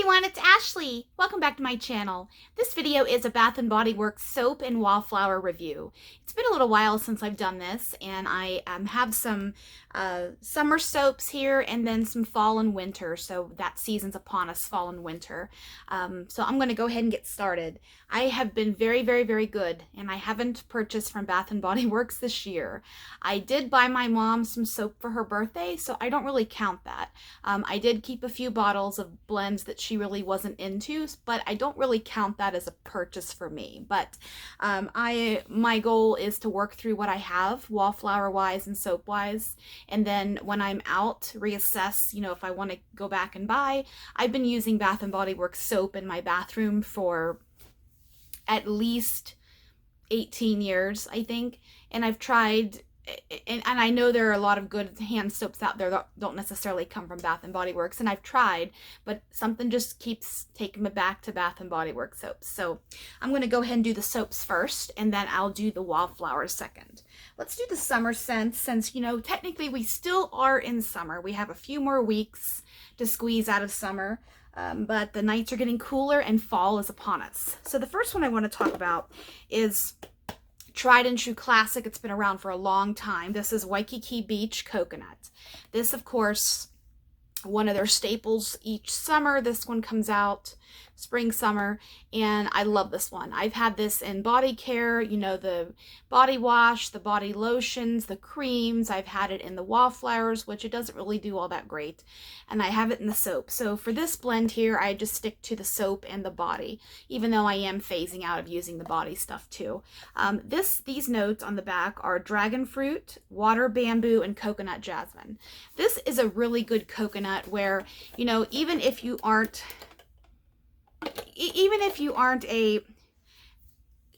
everyone, it's Ashley. Welcome back to my channel. This video is a Bath & Body Works soap and wallflower review. It's been a little while since I've done this, and I have some summer soaps here and then some fall and winter, so that season's upon us, fall and winter. So I'm going to go ahead and get started. I have been very, very, very good, and I haven't purchased from Bath & Body Works this year. I did buy my mom some soap for her birthday, so I don't really count that. I did keep a few bottles of blends that she really wasn't into, but I don't really count that as a purchase for me. But my goal is to work through what I have, wallflower wise and soap wise, and then when I'm out, reassess, if I want to go back and buy. I've been using Bath & Body Works soap in my bathroom for at least 18 years, I think, and I've tried, and I know there are a lot of good hand soaps out there that don't necessarily come from Bath & Body Works, and I've tried, but something just keeps taking me back to Bath & Body Works soaps. So I'm going to go ahead and do the soaps first, and then I'll do the wallflowers second. Let's do the summer scents, since, technically we still are in summer. We have a few more weeks to squeeze out of summer. But the nights are getting cooler and fall is upon us. So the first one I want to talk about is tried and true classic. It's been around for a long time. This is Waikiki Beach Coconut. This, of course, one of their staples each summer. This one comes out spring, summer, and I love this one. I've had this in body care, the body wash, the body lotions, the creams. I've had it in the Wallflowers, which it doesn't really do all that great, and I have it in the soap. So for this blend here, I just stick to the soap and the body, even though I am phasing out of using the body stuff too. These notes on the back are dragon fruit, water bamboo, and coconut jasmine. This is a really good coconut where, even if you aren't a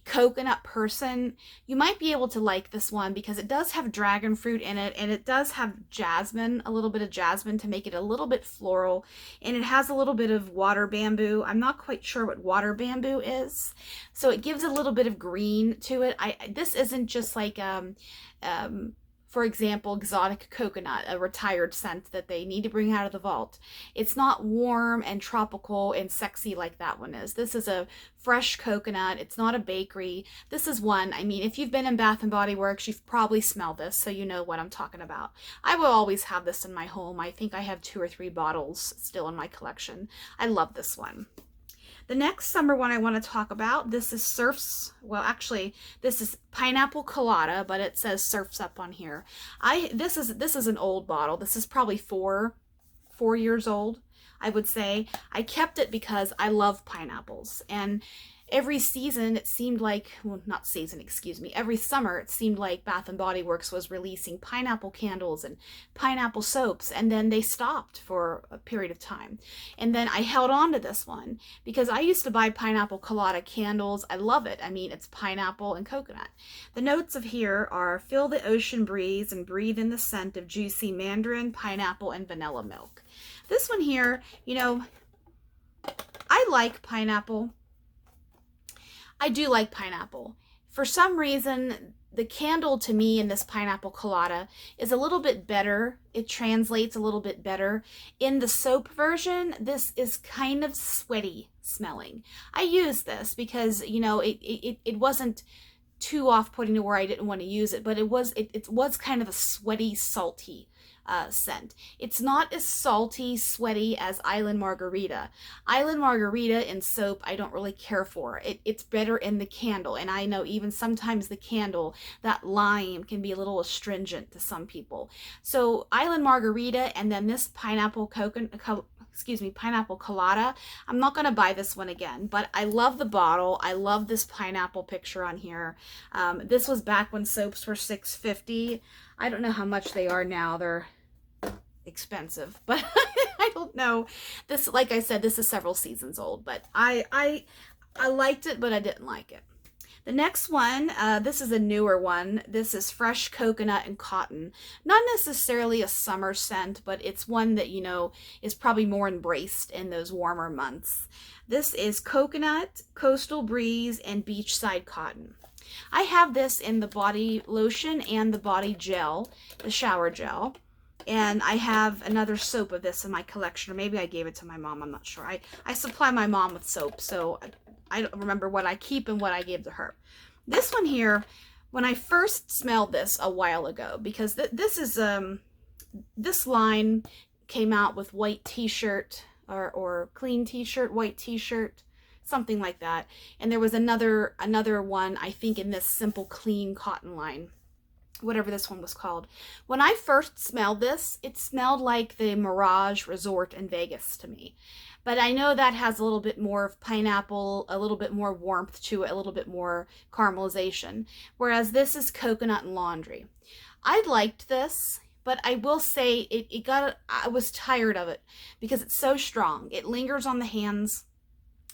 coconut person, you might be able to like this one because it does have dragon fruit in it, and it does have jasmine, a little bit of jasmine to make it a little bit floral, and it has a little bit of water bamboo. I'm not quite sure what water bamboo is, so it gives a little bit of green to it. This isn't just like for example, exotic coconut, a retired scent that they need to bring out of the vault. It's not warm and tropical and sexy like that one is. This is a fresh coconut. It's not a bakery. This is one, if you've been in Bath & Body Works, you've probably smelled this, so you know what I'm talking about. I will always have this in my home. I think I have 2 or 3 bottles still in my collection. I love this one. The next summer one I want to talk about, this is this is pineapple colada, but it says Surf's Up on here. This is an old bottle. This is probably 4 years old, I would say. I kept it because I love pineapples, and every season it seemed like, every summer it seemed like Bath & Body Works was releasing pineapple candles and pineapple soaps, and then they stopped for a period of time. And then I held on to this one because I used to buy pineapple colada candles. I love it. It's pineapple and coconut. The notes of here are feel the ocean breeze and breathe in the scent of juicy mandarin, pineapple, and vanilla milk. This one here, I like pineapple. I do like pineapple. For some reason, the candle to me in this pineapple colada is a little bit better. It translates a little bit better. In the soap version, this is kind of sweaty smelling. I use this because, it wasn't too off-putting to where I didn't want to use it, but it was kind of a sweaty, salty scent. It's not as salty, sweaty as Island Margarita. Island Margarita in soap, I don't really care for. It's better in the candle, and I know even sometimes the candle, that lime can be a little astringent to some people. So Island Margarita, and then this pineapple pineapple colada. I'm not going to buy this one again, but I love the bottle. I love this pineapple picture on here. This was back when soaps were $6.50. I don't know how much they are now. They're expensive, but I don't know. This, like I said, this is several seasons old, but I liked it, but I didn't like it. The next one, this is a newer one. This is fresh coconut and cotton. Not necessarily a summer scent, but it's one that, is probably more embraced in those warmer months. This is coconut, coastal breeze, and beachside cotton. I have this in the body lotion and the body gel, the shower gel. And I have another soap of this in my collection, or maybe I gave it to my mom, I'm not sure. I supply my mom with soap, so I don't remember what I keep and what I gave to her. This one here, when I first smelled this a while ago, because this is, this line came out with white t-shirt, or clean t-shirt, white t-shirt, something like that. And there was another one, I think, in this simple clean cotton line, whatever this one was called. When I first smelled this, it smelled like the Mirage Resort in Vegas to me. But I know that has a little bit more of pineapple, a little bit more warmth to it, a little bit more caramelization. Whereas this is coconut and laundry. I liked this, but I will say I was tired of it because it's so strong. It lingers on the hands.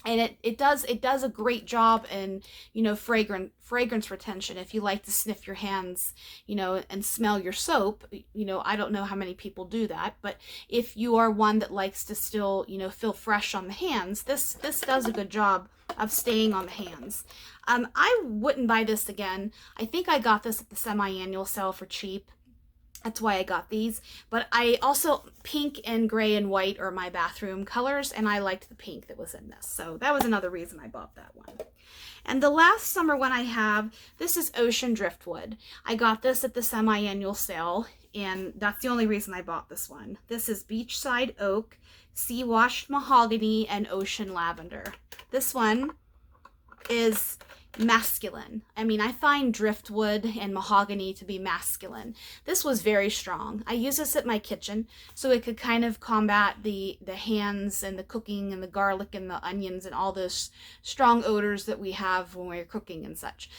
And it does a great job in, you know, fragrance retention. If you like to sniff your hands, you know, and smell your soap, you know, I don't know how many people do that, but if you are one that likes to still, you know, feel fresh on the hands, this does a good job of staying on the hands. I wouldn't buy this again. I think I got this at the semi-annual sale for cheap. That's why I got these. But I also, pink and gray and white are my bathroom colors, and I liked the pink that was in this. So that was another reason I bought that one. And the last summer one I have, this is Ocean Driftwood. I got this at the semi-annual sale, and that's the only reason I bought this one. This is Beachside Oak, Sea Washed Mahogany, and Ocean Lavender. This one is masculine. I mean, I find driftwood and mahogany to be masculine. This was very strong. I use this at my kitchen so it could kind of combat the hands and the cooking and the garlic and the onions and all those strong odors that we have when we're cooking and such.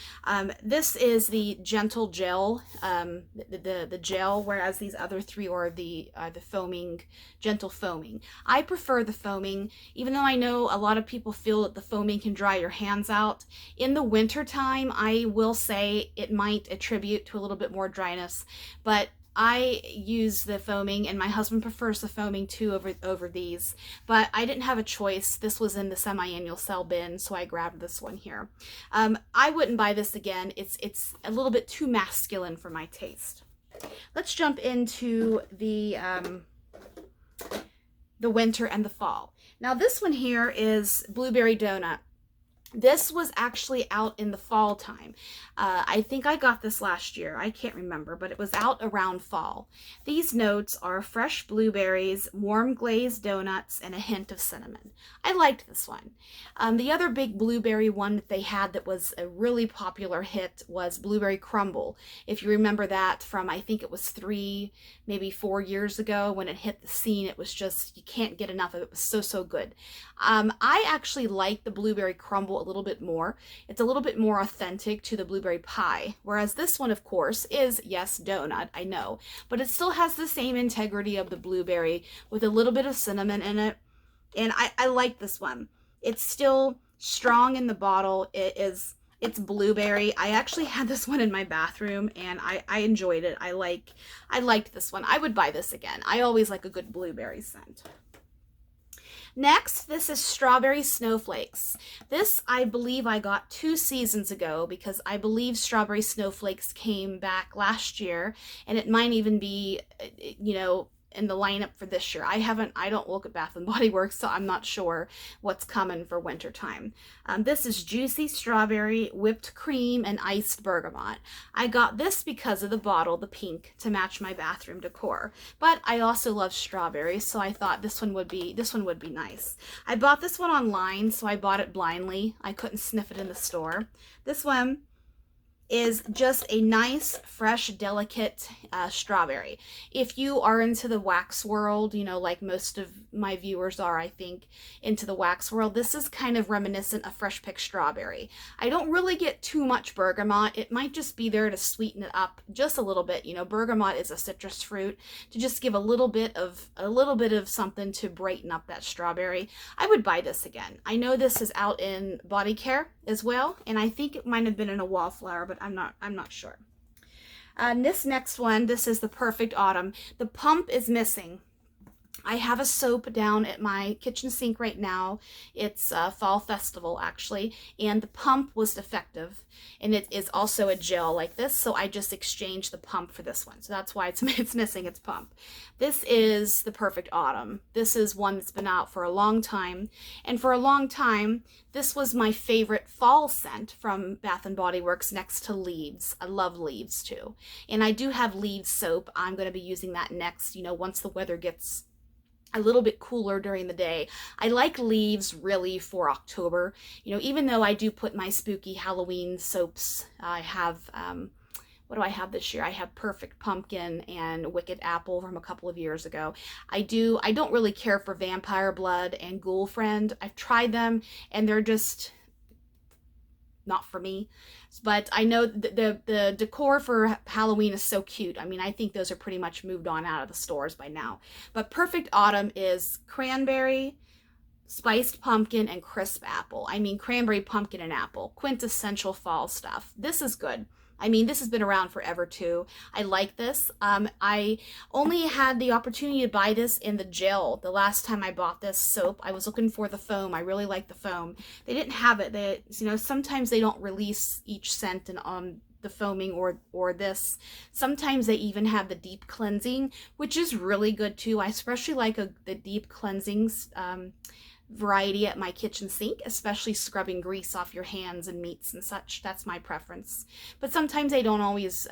This is the gentle gel, the gel, whereas these other three are the foaming, gentle foaming. I prefer the foaming, even though I know a lot of people feel that the foaming can dry your hands out. In the winter time, I will say it might attribute to a little bit more dryness, but I use the foaming, and my husband prefers the foaming too over these, but I didn't have a choice. This was in the semi-annual sale bin, so I grabbed this one here. I wouldn't buy this again. It's a little bit too masculine for my taste. Let's jump into the winter and the fall. Now this one here is Blueberry Donut. This was actually out in the fall time. I think I got this last year. I can't remember, but it was out around fall. These notes are fresh blueberries, warm glazed donuts, and a hint of cinnamon. I liked this one. The other big blueberry one that they had that was a really popular hit was Blueberry Crumble. If you remember that from, I think it was 3, maybe 4 years ago when it hit the scene, it was just, you can't get enough of it. It was so, so good. I actually like the Blueberry Crumble a little bit more. It's a little bit more authentic to the blueberry pie, whereas this one, of course, is, yes, donut, I know, but it still has the same integrity of the blueberry with a little bit of cinnamon in it, and I like this one. It's still strong in the bottle. It's blueberry. I actually had this one in my bathroom, and I enjoyed it. I liked this one. I would buy this again. I always like a good blueberry scent. Next, this is Strawberry Snowflakes. This, I believe I got 2 seasons ago because I believe Strawberry Snowflakes came back last year, and it might even be, you know, in the lineup for this year. I don't look at Bath & Body Works, so I'm not sure what's coming for winter time. This is Juicy Strawberry, Whipped Cream, and Iced Bergamot. I got this because of the bottle, the pink, to match my bathroom decor. But I also love strawberries, so I thought this one would be nice. I bought this one online, so I bought it blindly. I couldn't sniff it in the store. This one is just a nice, fresh, delicate strawberry. If you are into the wax world, you know, like most of my viewers are, I think, into the wax world, this is kind of reminiscent of fresh picked strawberry. I don't really get too much bergamot. It might just be there to sweeten it up just a little bit. You know, bergamot is a citrus fruit, to just give a little bit of something to brighten up that strawberry. I would buy this again. I know this is out in body care as well, and I think it might have been in a Wallflower, but I'm not sure. This next one, this is the Perfect Autumn. The pump is missing. I have a soap down at my kitchen sink right now. It's a fall festival actually, and the pump was defective, and it is also a gel like this, so I just exchanged the pump for this one. So that's why it's missing its pump. This is the Perfect Autumn. This is one that's been out for a long time, and for a long time this was my favorite fall scent from Bath & Body Works next to Leaves. I love Leaves too. And I do have Leaves soap. I'm going to be using that next, you know, once the weather gets a little bit cooler during the day. I like Leaves really for October. You know, even though I do put my spooky Halloween soaps, I have, what do I have this year? I have Perfect Pumpkin and Wicked Apple from a couple of years ago. I don't really care for Vampire Blood and Ghoul Friend. I've tried them and they're just not for me. But I know the decor for Halloween is so cute. I mean, I think those are pretty much moved on out of the stores by now. But Perfect Autumn is cranberry, spiced pumpkin, and crisp apple. I mean, cranberry, pumpkin, and apple. Quintessential fall stuff. This is good. I mean, this has been around forever too. I like this. I only had the opportunity to buy this in the gel. The last time I bought this soap, I was looking for the foam. I really like the foam. They didn't have it. They, you know, sometimes they don't release each scent and the foaming or this. Sometimes they even have the deep cleansing, which is really good too. I especially like the deep cleansings variety at my kitchen sink, especially scrubbing grease off your hands and meats and such. That's my preference. But sometimes they don't always,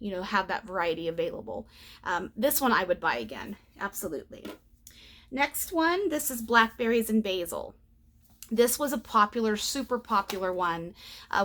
you know, have that variety available. This one I would buy again, absolutely. Next one, this is Blackberries and Basil. This was a popular, super popular one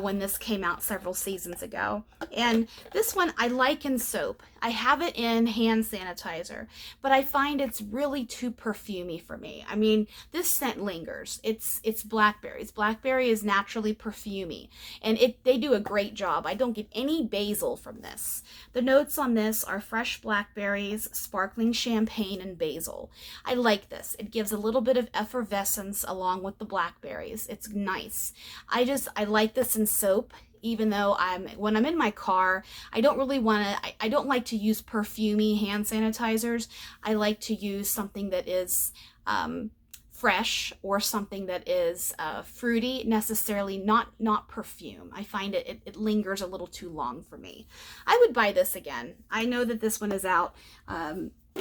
when this came out several seasons ago. And this one I like in soap. I have it in hand sanitizer, but I find it's really too perfumey for me. I mean, this scent lingers. It's blackberries. Blackberry is naturally perfumey, and they do a great job. I don't get any basil from this. The notes on this are fresh blackberries, sparkling champagne, and basil. I like this. It gives a little bit of effervescence along with the blackberries. It's nice. I like this in soap. Even though when I'm in my car, I don't really want to, I don't like to use perfumey hand sanitizers. I like to use something that is fresh or something that is fruity, necessarily not perfume. I find it lingers a little too long for me. I would buy this again. I know that this one is out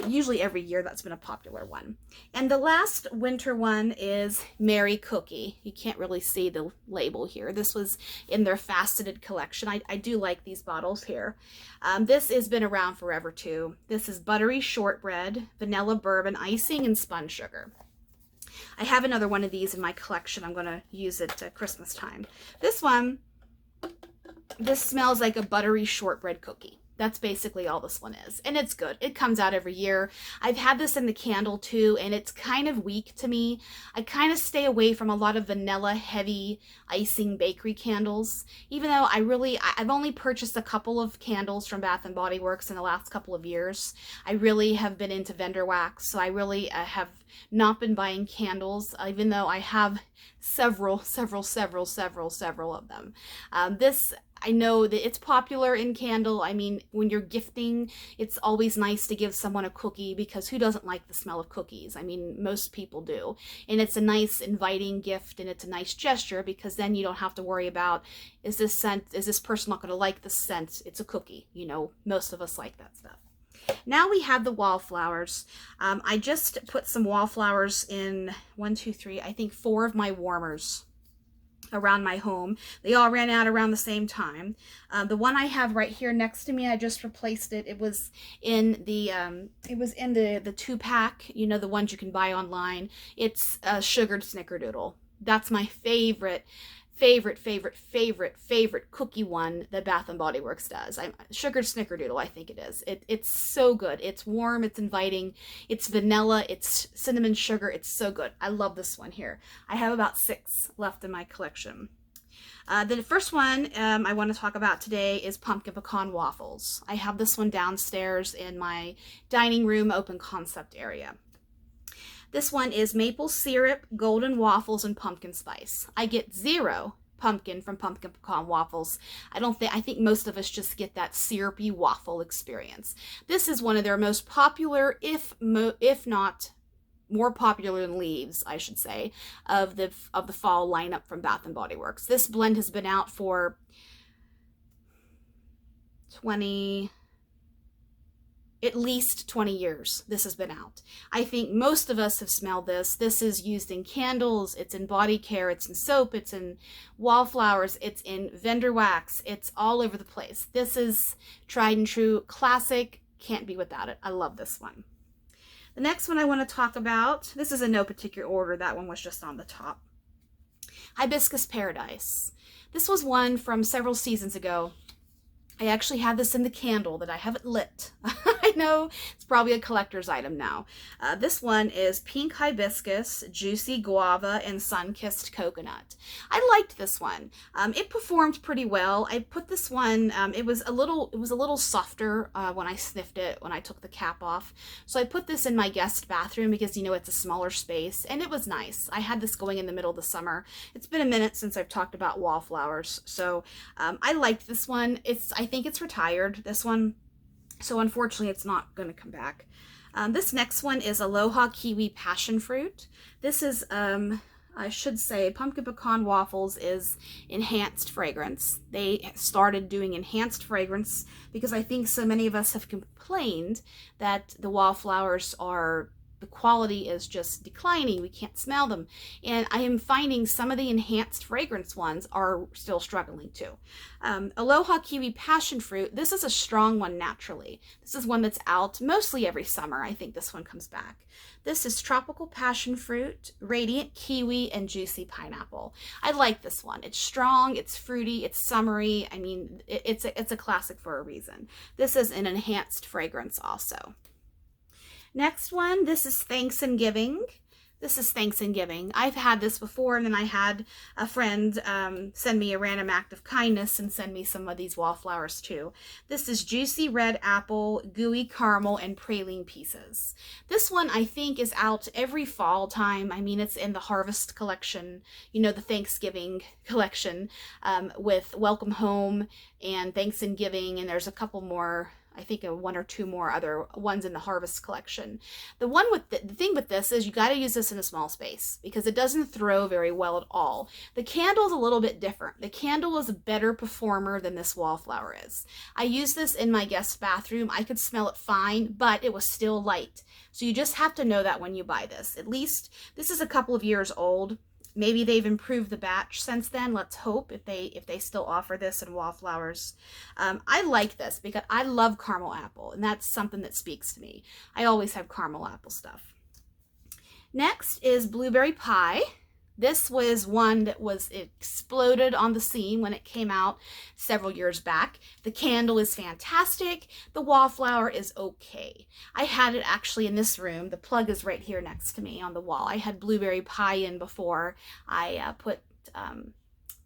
usually every year. That's been a popular one. And the last winter one is Merry Cookie. You can't really see the label here. This was in their faceted collection. I do like these bottles here. This has been around forever too. This is buttery shortbread, vanilla bourbon icing, and spun sugar. I have another one of these in my collection. I'm going to use it at Christmas time. This smells like a buttery shortbread cookie. That's basically all this one is. And it's good. It comes out every year. I've had this in the candle too, and it's kind of weak to me. I kind of stay away from a lot of vanilla heavy icing bakery candles. Even though I've only purchased a couple of candles from Bath & Body Works in the last couple of years. I really have been into vendor wax, so I really have not been buying candles, even though I have several of them. I know that it's popular in candle. I mean, when you're gifting, it's always nice to give someone a cookie, because who doesn't like the smell of cookies? I mean, most people do. And it's a nice inviting gift, and it's a nice gesture, because then you don't have to worry about, is this person not going to like the scent? It's a cookie. You know, most of us like that stuff. Now we have the Wallflowers. I just put some Wallflowers in 1, 2, 3, I think 4 of my warmers around my home. They all ran out around the same time. The one I have right here next to me, I just replaced it. It was in the 2-pack, you know, the ones you can buy online. It's a sugared Snickerdoodle. That's my favorite cookie one that Bath & Body Works does. Sugared Snickerdoodle, I think it is. It's so good. It's warm, it's inviting, it's vanilla, it's cinnamon sugar. It's so good. I love this one here. I have about 6 left in my collection. The first one I want to talk about today is Pumpkin Pecan Waffles. I have this one downstairs in my dining room open concept area. This one is maple syrup, golden waffles, and pumpkin spice. I get 0 pumpkin from Pumpkin Pecan Waffles. I think most of us just get that syrupy waffle experience. This is one of their most popular, if not more popular than Leaves, I should say, of the fall lineup from Bath and Body Works. This blend has been out for at least 20 years. This has been out. I think most of us have smelled this. This is used in candles, it's in body care, it's in soap, it's in Wallflowers, it's in vendor wax, it's all over the place. This is tried and true, classic, can't be without it. I love this one. The next one I want to talk about, this is in no particular order, that one was just on the top. Hibiscus Paradise. This was one from several seasons ago. I actually have this in the candle that I haven't lit. I know it's probably a collector's item now. This one is Pink Hibiscus, Juicy Guava, and Sun-Kissed Coconut. I liked this one. It performed pretty well. I put this one, it was a little softer when I sniffed it, when I took the cap off. So I put this in my guest bathroom because, you know, it's a smaller space, and it was nice. I had this going in the middle of the summer. It's been a minute since I've talked about Wallflowers, so I liked this one. I think it's retired, this one, so unfortunately it's not going to come back. This next one is Aloha Kiwi Passion Fruit. This is, I should say, Pumpkin Pecan Waffles is enhanced fragrance. They started doing enhanced fragrance because I think so many of us have complained that the Wallflowers the quality is just declining. We can't smell them. And I am finding some of the enhanced fragrance ones are still struggling too. Aloha Kiwi Passion Fruit. This is a strong one naturally. This is one that's out mostly every summer. I think this one comes back. This is Tropical Passion Fruit, Radiant Kiwi, and Juicy Pineapple. I like this one. It's strong, it's fruity, it's summery. I mean, it's a classic for a reason. This is an enhanced fragrance also. Next one, this is Thanksgiving. This is Thanksgiving. I've had this before, and then I had a friend send me a random act of kindness and send me some of these Wallflowers too. This is Juicy Red Apple, Gooey Caramel, and Praline Pieces. This one I think is out every fall time. I mean, it's in the Harvest collection, you know, the Thanksgiving collection with Welcome Home and Thanksgiving, and there's a couple more, I think one or two more other ones in the Harvest collection. The thing with this is you got to use this in a small space because it doesn't throw very well at all. The candle is a little bit different. The candle is a better performer than this Wallflower is. I used this in my guest bathroom. I could smell it fine, but it was still light. So you just have to know that when you buy this. At least this is a couple of years old. Maybe they've improved the batch since then. Let's hope if they still offer this in Wallflowers. I like this because I love caramel apple, and that's something that speaks to me. I always have caramel apple stuff. Next is Blueberry Pie. This was one that was exploded on the scene when it came out several years back. The candle is fantastic. The Wallflower is okay. I had it actually in this room. The plug is right here next to me on the wall. I had Blueberry Pie in before I put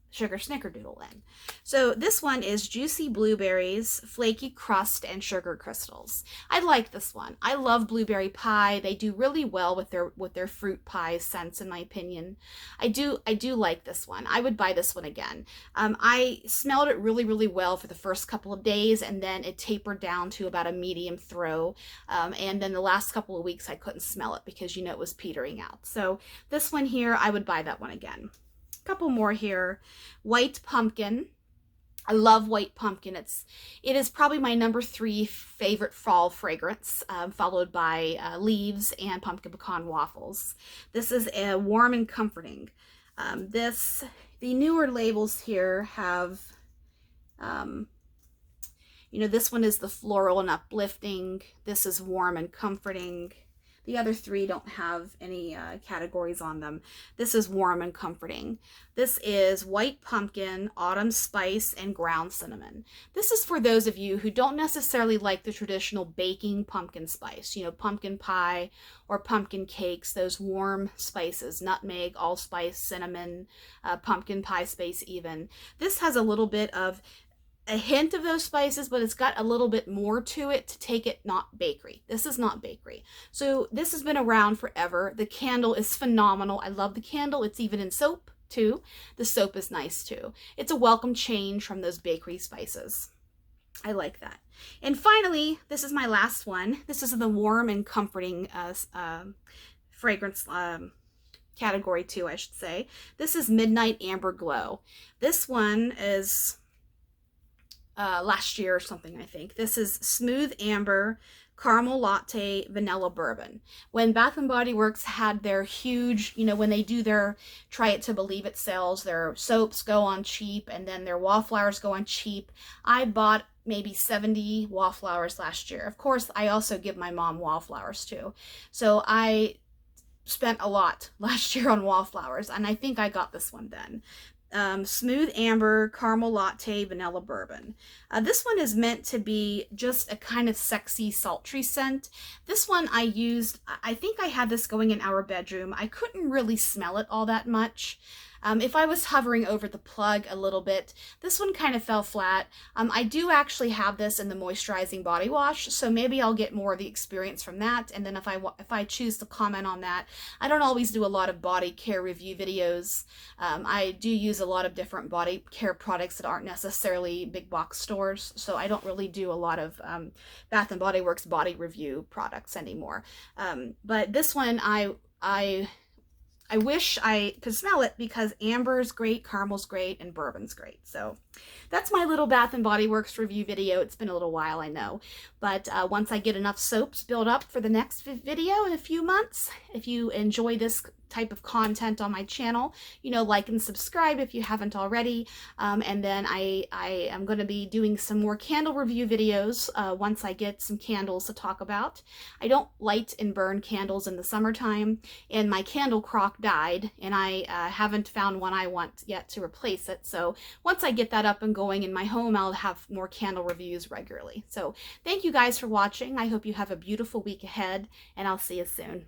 Sugar Snickerdoodle in. So this one is Juicy Blueberries, Flaky Crust, and Sugar Crystals. I like this one. I love Blueberry Pie. They do really well with their fruit pie scents, in my opinion. I do like this one. I would buy this one again. I smelled it really, really well for the first couple of days, and then it tapered down to about a medium throw. And then the last couple of weeks I couldn't smell it because, you know, it was petering out. So this one here, I would buy that one again. Couple more here. White Pumpkin. I love White Pumpkin. It is probably my number 3 favorite fall fragrance, followed by Leaves and Pumpkin Pecan Waffles. This is warm and comforting. The newer labels here have, you know, this one is the floral and uplifting. This is warm and comforting. The other 3 don't have any categories on them. This is warm and comforting. This is White Pumpkin, Autumn Spice, and Ground Cinnamon. This is for those of you who don't necessarily like the traditional baking pumpkin spice, you know, pumpkin pie or pumpkin cakes, those warm spices, nutmeg, allspice, cinnamon, pumpkin pie spice even. This has a little bit of a hint of those spices, but it's got a little bit more to it to take it not bakery. This is not bakery. So this has been around forever. The candle is phenomenal. I love the candle. It's even in soap. too. The soap is nice too. It's a welcome change from those bakery spices. I like that. And finally, this is my last one. This is the warm and comforting fragrance category 2, I should say. This is Midnight Amber Glow. This one is last year or something, I think. This is Smooth Amber Caramel Latte Vanilla Bourbon. When Bath & Body Works had their huge, when they do their Try It to Believe It sales, their soaps go on cheap and then their Wallflowers go on cheap. I bought maybe 70 Wallflowers last year. Of course, I also give my mom Wallflowers too. So I spent a lot last year on Wallflowers, and I think I got this one then. Smooth Amber Caramel Latte Vanilla Bourbon. This one is meant to be just a kind of sexy, sultry scent. This one I used, I think I had this going in our bedroom. I couldn't really smell it all that much. If I was hovering over the plug a little bit, this one kind of fell flat. I do actually have this in the moisturizing body wash, so maybe I'll get more of the experience from that. And then if I choose to comment on that, I don't always do a lot of body care review videos. I do use a lot of different body care products that aren't necessarily big box stores, so I don't really do a lot of Bath & Body Works body review products anymore. But this one I wish I could smell it because amber's great, caramel's great, and bourbon's great. So that's my little Bath & Body Works review video. It's been a little while, I know. But once I get enough soaps built up for the next video in a few months, if you enjoy this type of content on my channel, like and subscribe if you haven't already. And then I am going to be doing some more candle review videos once I get some candles to talk about. I don't light and burn candles in the summertime, and my candle crock died, and I haven't found one I want yet to replace it. So once I get that up and going in my home, I'll have more candle reviews regularly. So thank you guys for watching. I hope you have a beautiful week ahead, and I'll see you soon.